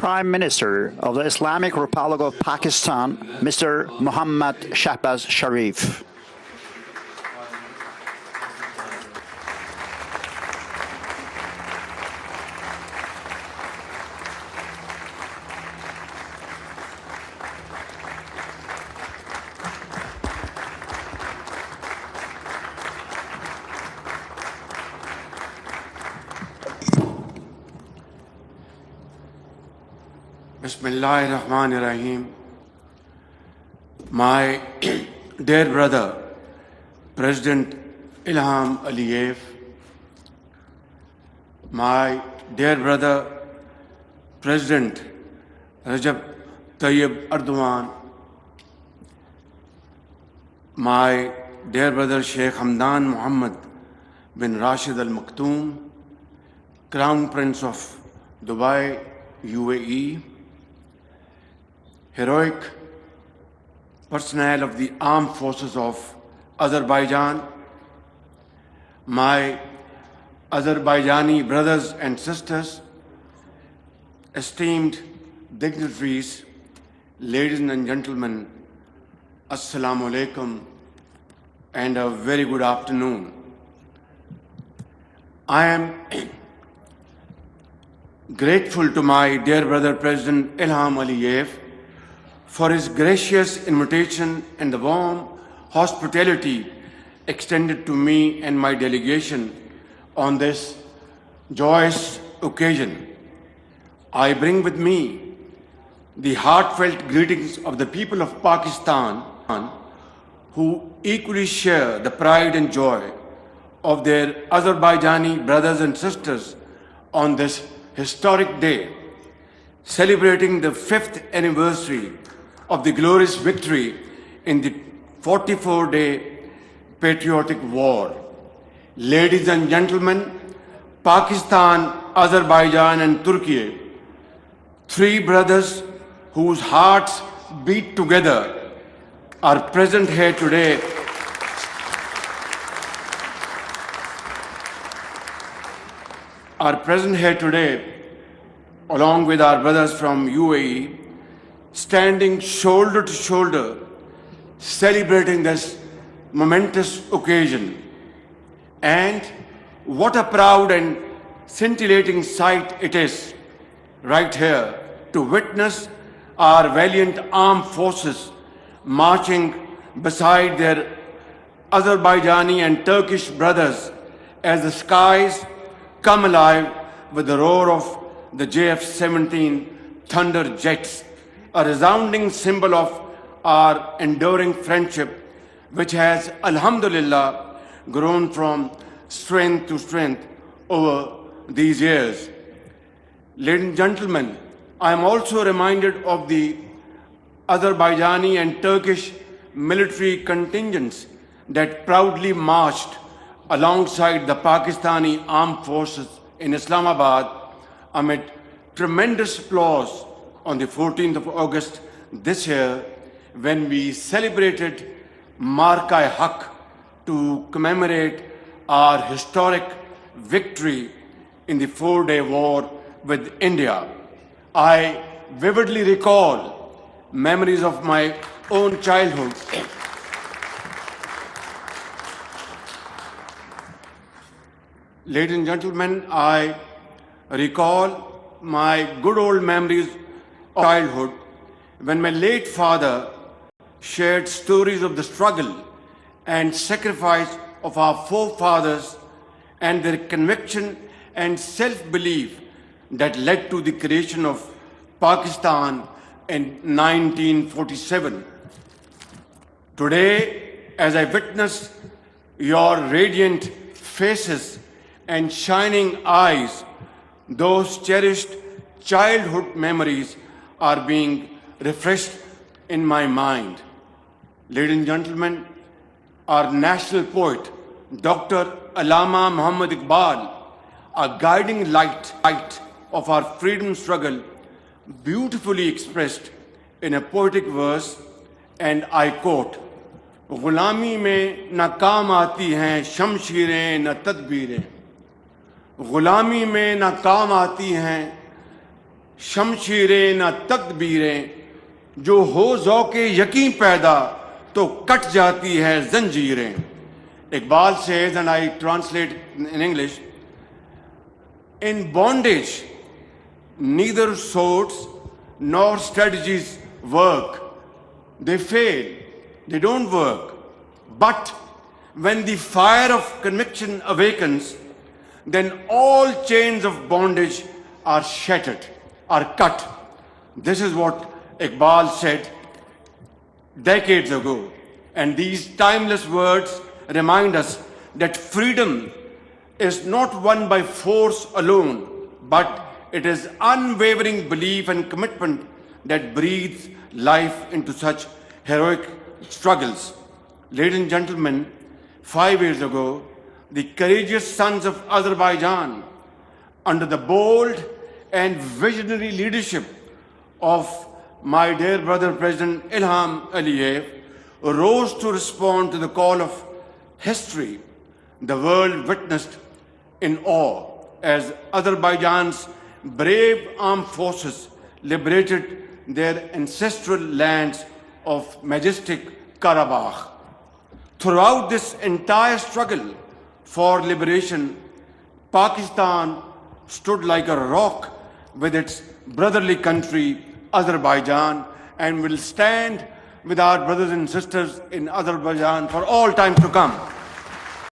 Prime Minister of the Islamic Republic of Pakistan, Mr. Muhammad Shahbaz Sharif. Bismillahirrahmanirrahim. My dear brother, President Ilham Aliyev, my dear brother, President Recep Tayyip Erdogan, my dear brother Sheikh Hamdan Mohammed bin Rashid Al Maktoum, Crown Prince of Dubai, UAE, heroic personnel of the armed forces of Azerbaijan, my Azerbaijani brothers and sisters, esteemed dignitaries, ladies and gentlemen, Assalamu alaikum and a very good afternoon. I am grateful to my dear brother President Ilham Aliyev for his gracious invitation and the warm hospitality extended to me and my delegation on this joyous occasion. I bring with me the heartfelt greetings of the people of Pakistan who equally share the pride and joy of their Azerbaijani brothers and sisters on this historic day, celebrating the 5th anniversary of the glorious victory in the 44-day patriotic war. Ladies and gentlemen, Pakistan, Azerbaijan and Turkey, three brothers whose hearts beat together, are present here today along with our brothers from UAE, standing shoulder to shoulder, celebrating this momentous occasion. And what a proud and scintillating sight it is right here to witness our valiant armed forces marching beside their Azerbaijani and Turkish brothers as the skies come alive with the roar of the JF-17 Thunder jets, a resounding symbol of our enduring friendship, which has, alhamdulillah, grown from strength to strength over these years. Ladies and gentlemen, I am also reminded of the Azerbaijani and Turkish military contingents that proudly marched alongside the Pakistani armed forces in Islamabad amid tremendous applause on the 14th of August this year, when we celebrated Marka-e-Haq to commemorate our historic victory in the 4-day war with India. I vividly recall memories of my own childhood. Ladies and gentlemen, I recall my good old memories of childhood when my late father shared stories of the struggle and sacrifice of our forefathers and their conviction and self-belief that led to the creation of Pakistan in 1947. Today, as I witness your radiant faces and shining eyes, those cherished childhood memories are being refreshed in my mind. Ladies and gentlemen, our national poet, Dr. Allama Muhammad Iqbal, a guiding light of our freedom struggle, beautifully expressed in a poetic verse, and I quote, "गुलामी में न काम आती हैं शमशीरें न तदबीरें, गुलामी में न काम आती हैं शमशीरें न तकदीरें, जो हो ज़ौक़े यकीन पैदा तो कट जाती है जंजीरें. Iqbal says, and I translate in English, in bondage, neither swords nor strategies work. They fail, they don't work. But when the fire of conviction awakens, then all chains of bondage are shattered, are cut. This is what Iqbal said decades ago. And these timeless words remind us that freedom is not won by force alone, but it is unwavering belief and commitment that breathes life into such heroic struggles. Ladies and gentlemen, 5 years ago, the courageous sons of Azerbaijan, under the bold and visionary leadership of my dear brother President Ilham Aliyev, rose to respond to the call of history. The world witnessed in awe as Azerbaijan's brave armed forces liberated their ancestral lands of majestic Karabakh. Throughout this entire struggle for liberation, Pakistan stood like a rock with its brotherly country, Azerbaijan, and will stand with our brothers and sisters in Azerbaijan for all time to come.